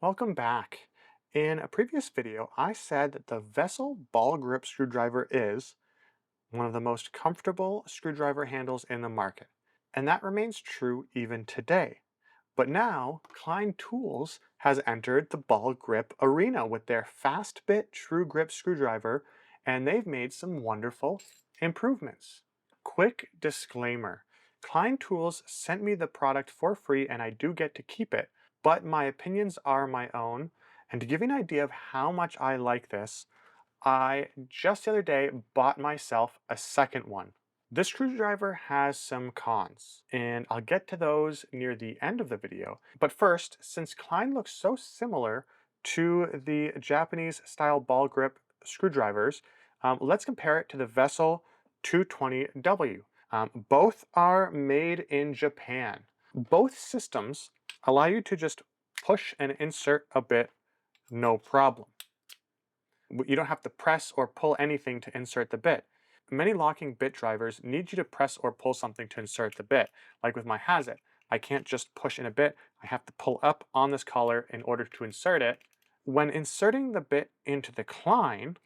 Welcome back. In a previous video, I said that the Vessel ball grip screwdriver is one of the most comfortable screwdriver handles in the market. And that remains true even today. But now, Klein Tools has entered the ball grip arena with their Fastbit Tru-Grip screwdriver, and they've made some wonderful improvements. Quick disclaimer. Klein Tools sent me the product for free and I do get to keep it, but my opinions are my own. And to give you an idea of how much I like this, I just the other day bought myself a second one. This screwdriver has some cons, and I'll get to those near the end of the video. But first, since Klein looks so similar to the Japanese style ball grip screwdrivers, let's compare it to the Vessel 220W. Both are made in Japan. Both systems allow you to just push and insert a bit, no problem. You don't have to press or pull anything to insert the bit. Many locking bit drivers need you to press or pull something to insert the bit. Like with my Hazit, I can't just push in a bit, I have to pull up on this collar in order to insert it. When inserting the bit into the Klein,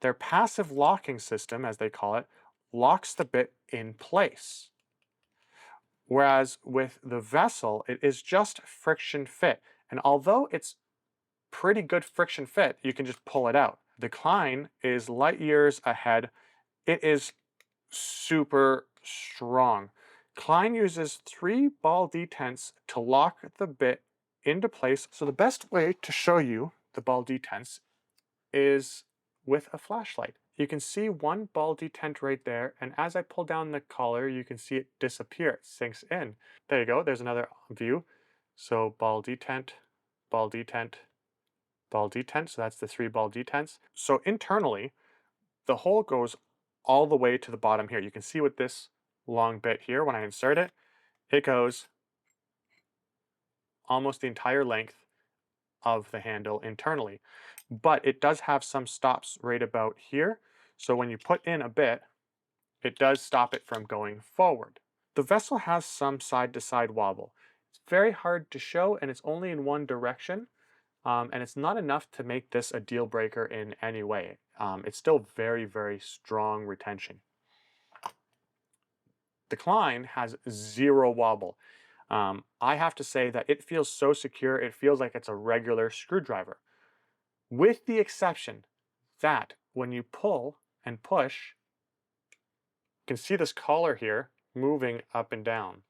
their passive locking system, as they call it, locks the bit in place. Whereas with the Vessel, it is just friction fit. And although it's pretty good friction fit, you can just pull it out. The Klein is light years ahead. It is super strong. Klein uses 3 ball detents to lock the bit into place. So the best way to show you the ball detents is with a flashlight. You can see one ball detent right there, and as I pull down the collar, you can see it disappear, it sinks in. There you go, there's another view. So ball detent, ball detent, ball detent, so that's the 3 ball detents. So internally, the hole goes all the way to the bottom here. You can see with this long bit here, when I insert it, it goes almost the entire length of the handle internally. But it does have some stops right about here. So when you put in a bit, it does stop it from going forward. The Vessel has some side-to-side wobble. It's very hard to show and it's only in one direction. And it's not enough to make this a deal breaker in any way. It's still very, very strong retention. The Klein has 0 wobble. I have to say that it feels so secure, it feels like it's a regular screwdriver. With the exception that when you pull and push, you can see this collar here moving up and down.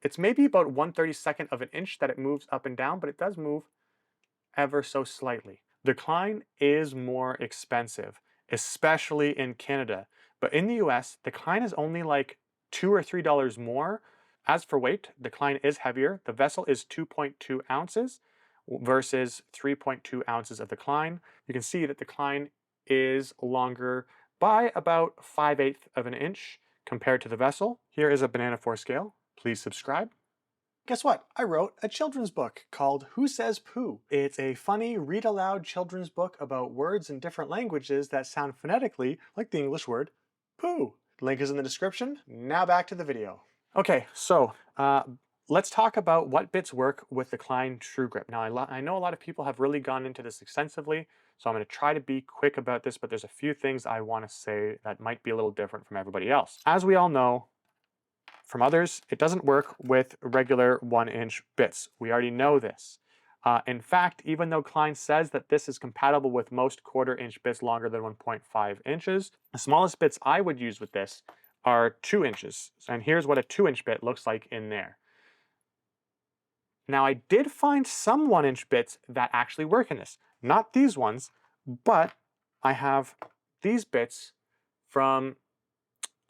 It's maybe about 1/32 of an inch that it moves up and down, but it does move ever so slightly. The Klein is more expensive, especially in Canada. But in the US, the Klein is only like $2 or $3 more. As for weight, the Klein is heavier. The Vessel is 2.2 ounces versus 3.2 ounces of the Klein. You can see that the Klein is longer by about 5/8 of an inch compared to the Vessel. Here is a banana force scale. Please subscribe. Guess what? I wrote a children's book called Who Says Pooh? It's a funny read-aloud children's book about words in different languages that sound phonetically like the English word poo. Link is in the description. Now back to the video. Okay, so let's talk about what bits work with the Klein Tru-Grip. Now, I know a lot of people have really gone into this extensively, so I'm going to try to be quick about this, but there's a few things I want to say that might be a little different from everybody else. As we all know, from others, it doesn't work with regular 1-inch bits. We already know this. In fact, even though Klein says that this is compatible with most 1/4-inch bits longer than 1.5 inches, the smallest bits I would use with this are 2 inches. And here's what a 2-inch bit looks like in there. Now, I did find some 1-inch bits that actually work in this. Not these ones, but I have these bits from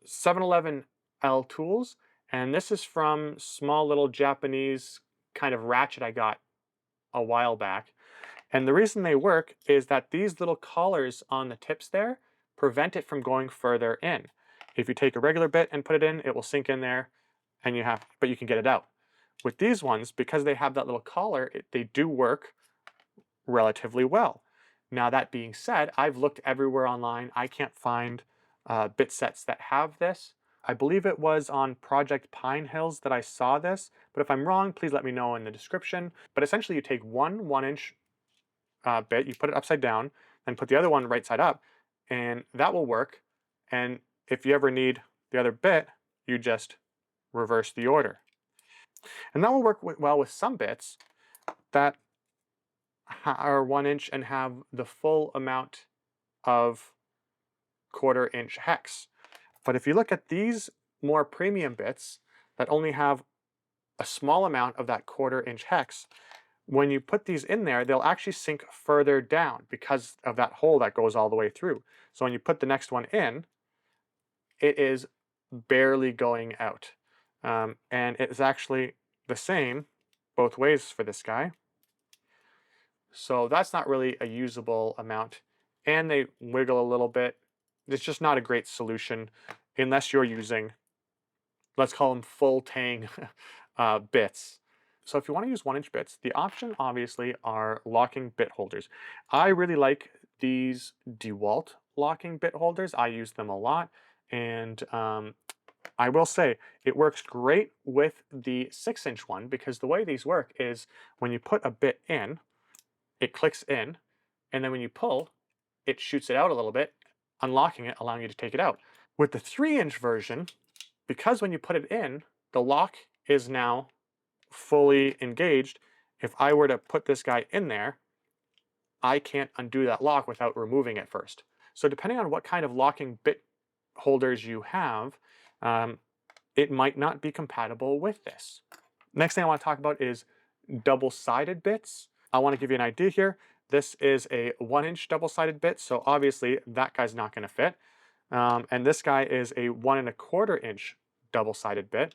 7-Eleven L Tools, and this is from small little Japanese kind of ratchet I got a while back. And the reason they work is that these little collars on the tips there prevent it from going further in. If you take a regular bit and put it in, it will sink in there, and but you can get it out. With these ones, because they have that little collar, they do work relatively well. Now, that being said, I've looked everywhere online. I can't find bit sets that have this. I believe it was on Project Pine Hills that I saw this, but if I'm wrong, please let me know in the description. But essentially you take one 1-inch bit, you put it upside down, then put the other one right side up, and that will work. And if you ever need the other bit, you just reverse the order. And that will work well with some bits that are 1-inch and have the full amount of 1/4-inch hex. But if you look at these more premium bits that only have a small amount of that 1/4-inch hex, when you put these in there, they'll actually sink further down because of that hole that goes all the way through. So when you put the next one in, it is barely going out. And it's actually the same both ways for this guy. So that's not really a usable amount. And they wiggle a little bit. It's just not a great solution unless you're using, let's call them full tang bits. So if you want to use 1-inch bits, the option obviously are locking bit holders. I really like these DeWalt locking bit holders. I use them a lot. And I will say it works great with the 6-inch one because the way these work is when you put a bit in, it clicks in, and then when you pull, it shoots it out a little bit, unlocking it, allowing you to take it out. With the 3-inch version, because when you put it in, the lock is now fully engaged. If I were to put this guy in there, I can't undo that lock without removing it first. So depending on what kind of locking bit holders you have, it might not be compatible with this. Next thing I want to talk about is double-sided bits. I want to give you an idea here. This is a 1-inch double-sided bit, so obviously that guy's not going to fit. And this guy is a 1 1/4-inch double-sided bit,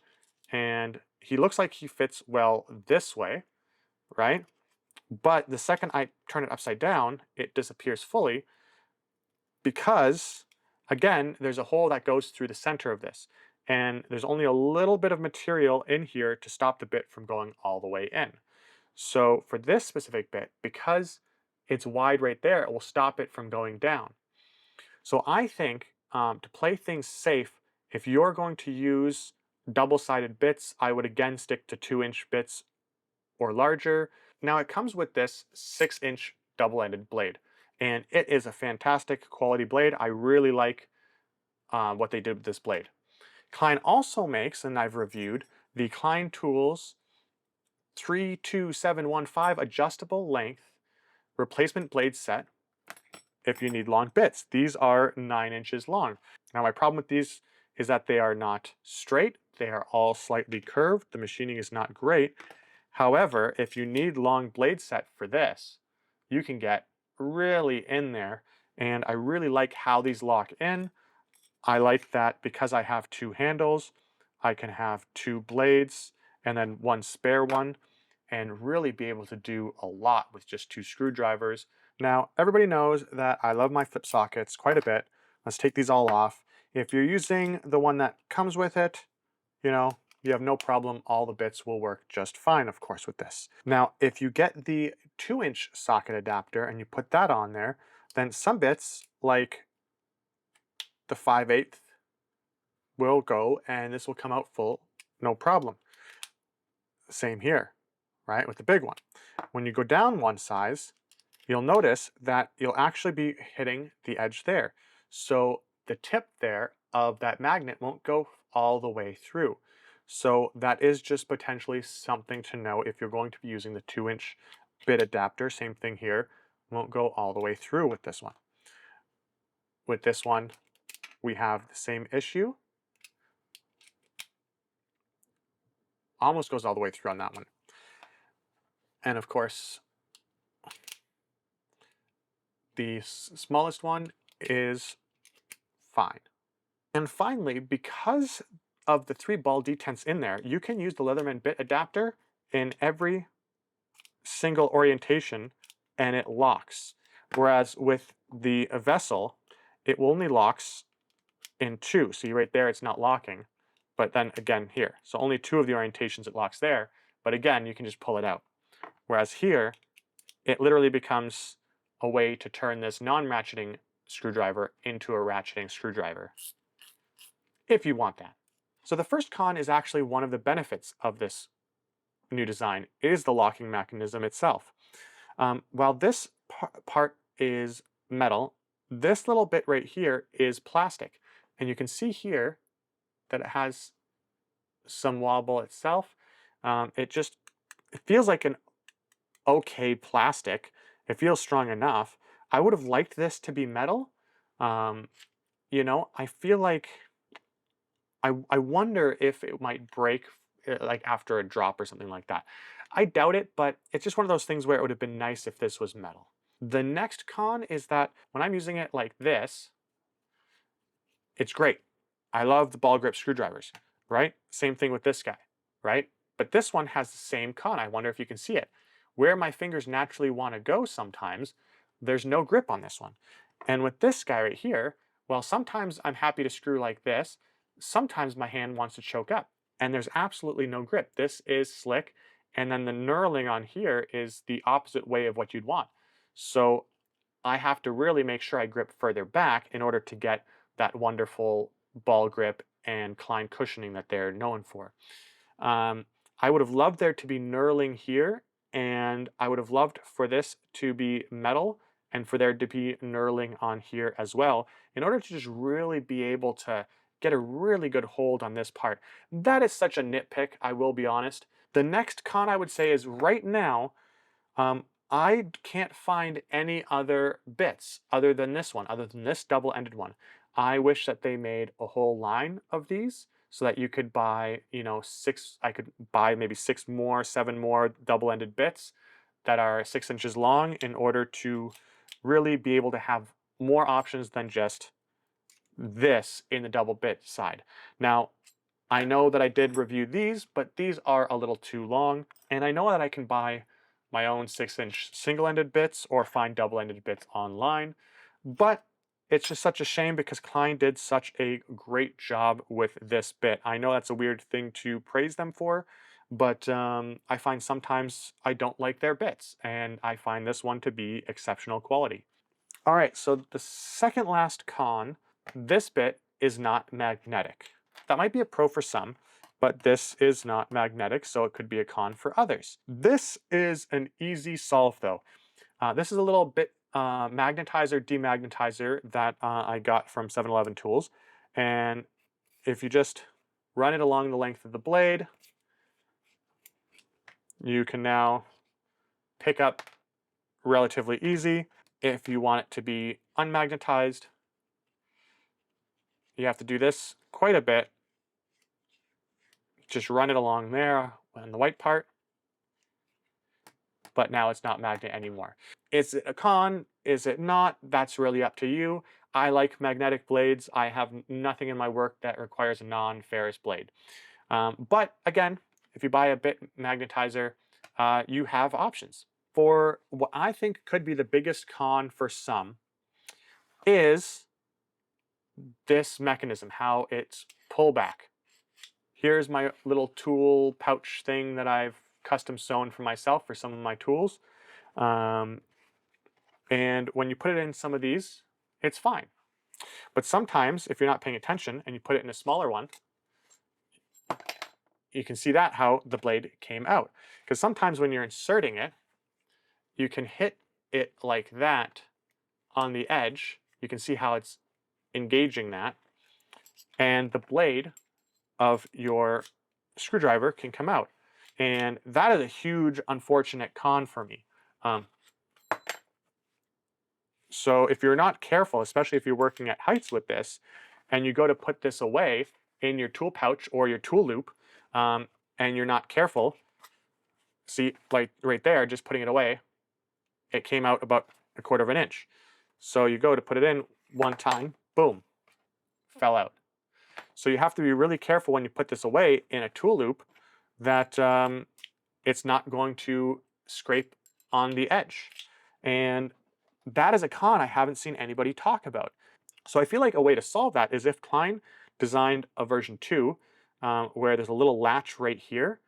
and he looks like he fits well this way, right? But the second I turn it upside down, it disappears fully because, again, there's a hole that goes through the center of this, and there's only a little bit of material in here to stop the bit from going all the way in. So for this specific bit, because it's wide right there, it will stop it from going down. So I think to play things safe, if you're going to use double-sided bits, I would again stick to 2-inch bits or larger. Now it comes with this 6-inch double-ended blade, and it is a fantastic quality blade. I really like what they did with this blade. Klein also makes, and I've reviewed, the Klein Tools 32715 adjustable length replacement blade set if you need long bits. These are 9 inches long. Now my problem with these is that they are not straight. They are all slightly curved. The machining is not great. However, if you need long blade set for this, you can get really in there. And I really like how these lock in. I like that because I have 2 handles, I can have 2 blades and then 1 spare one and really be able to do a lot with just 2 screwdrivers. Now, everybody knows that I love my flip sockets quite a bit. Let's take these all off. If you're using the one that comes with it, you know, you have no problem. All the bits will work just fine, of course, with this. Now, if you get the 2-inch socket adapter and you put that on there, then some bits, like the 5/8 will go and this will come out full, no problem. Same here, right, with the big one. When you go down one size, you'll notice that you'll actually be hitting the edge there. So the tip there of that magnet won't go all the way through. So that is just potentially something to know if you're going to be using the 2-inch bit adapter. Same thing here, won't go all the way through with this one. With this one, we have the same issue. Almost goes all the way through on that one. And of course, the smallest one is fine. And finally, because of the 3 ball detents in there, you can use the Leatherman bit adapter in every single orientation and it locks. Whereas with the vessel, it only locks in 2. See right there, it's not locking. But then again here. So only 2 of the orientations it locks there. But again, you can just pull it out. Whereas here, it literally becomes a way to turn this non-ratcheting screwdriver into a ratcheting screwdriver, if you want that. So the first con is actually one of the benefits of this new design is the locking mechanism itself. While this part is metal, this little bit right here is plastic. And you can see here that it has some wobble itself. It feels like an okay plastic. It feels strong enough. I would have liked this to be metal. Um, I feel like I wonder if it might break like after a drop or something like that. I doubt it, but it's just one of those things where it would have been nice if this was metal. The next con is that when I'm using it like this, it's great. I love the ball grip screwdrivers, right? Same thing with this guy, right? But this one has the same con. I wonder if you can see it. Where my fingers naturally want to go sometimes, there's no grip on this one. And with this guy right here, well, sometimes I'm happy to screw like this. Sometimes my hand wants to choke up and there's absolutely no grip. This is slick. And then the knurling on here is the opposite way of what you'd want. So I have to really make sure I grip further back in order to get that wonderful ball grip and Klein cushioning that they're known for. I would have loved there to be knurling here, and I would have loved for this to be metal and for there to be knurling on here as well in order to just really be able to get a really good hold on this part. That is such a nitpick, I will be honest. The next con I would say is right now, I can't find any other bits other than this one, other than this double-ended one. I wish that they made a whole line of these so that you could buy, I could buy maybe 6 more, 7 more double-ended bits that are 6 inches long in order to really be able to have more options than just this in the double bit side. Now, I know that I did review these, but these are a little too long, and I know that I can buy my own 6-inch single-ended bits or find double-ended bits online, but it's just such a shame because Klein did such a great job with this bit. I know that's a weird thing to praise them for, but I find sometimes I don't like their bits, and I find this one to be exceptional quality. All right, so the second last con, this bit is not magnetic. That might be a pro for some, but this is not magnetic, so it could be a con for others. This is an easy solve though. This is a little bit magnetizer, demagnetizer that I got from 7-Eleven Tools. And if you just run it along the length of the blade, you can now pick up relatively easy. If you want it to be unmagnetized, you have to do this quite a bit. Just run it along there on the white part, but now it's not magnet anymore. Is it a con? Is it not? That's really up to you. I like magnetic blades. I have nothing in my work that requires a non-ferrous blade. But again, if you buy a bit magnetizer, you have options. For what I think could be the biggest con for some is this mechanism, how it's pull back. Here's my little tool pouch thing that I've custom sewn for myself for some of my tools. And when you put it in some of these, it's fine. But sometimes if you're not paying attention and you put it in a smaller one, you can see that how the blade came out. Because sometimes when you're inserting it, you can hit it like that on the edge. You can see how it's engaging that. And the blade of your screwdriver can come out. And that is a huge unfortunate con for me. So if you're not careful, especially if you're working at heights with this, and you go to put this away in your tool pouch or your tool loop, and you're not careful, see, like right there, just putting it away, it came out about 1/4 inch. So you go to put it in one time, boom, fell out. So you have to be really careful when you put this away in a tool loop that it's not going to scrape on the edge. And that is a con I haven't seen anybody talk about. So I feel like a way to solve that is if Klein designed a version 2 where there's a little latch right here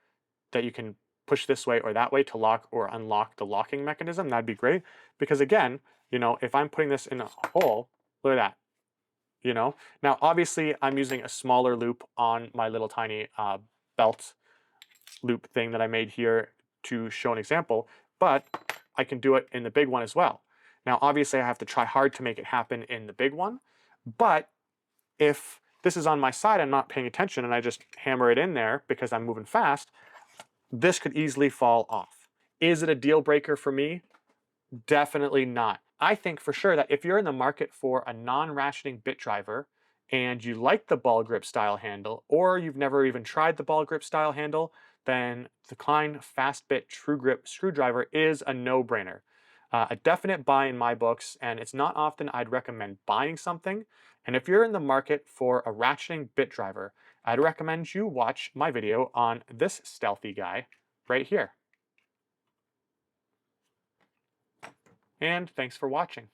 that you can push this way or that way to lock or unlock the locking mechanism, that'd be great. Because again, if I'm putting this in a hole, look at that. you know? Now, obviously, I'm using a smaller loop on my little tiny belt loop thing that I made here to show an example, but I can do it in the big one as well. Now, obviously, I have to try hard to make it happen in the big one, but if this is on my side, I'm not paying attention, and I just hammer it in there because I'm moving fast, this could easily fall off. Is it a deal breaker for me? Definitely not. I think for sure that if you're in the market for a non-ratcheting bit driver and you like the ball grip style handle, or you've never even tried the ball grip style handle, then the Klein Fastbit Tru-Grip screwdriver is a no-brainer. A definite buy in my books, and it's not often I'd recommend buying something. And if you're in the market for a ratcheting bit driver, I'd recommend you watch my video on this stealthy guy right here. And thanks for watching.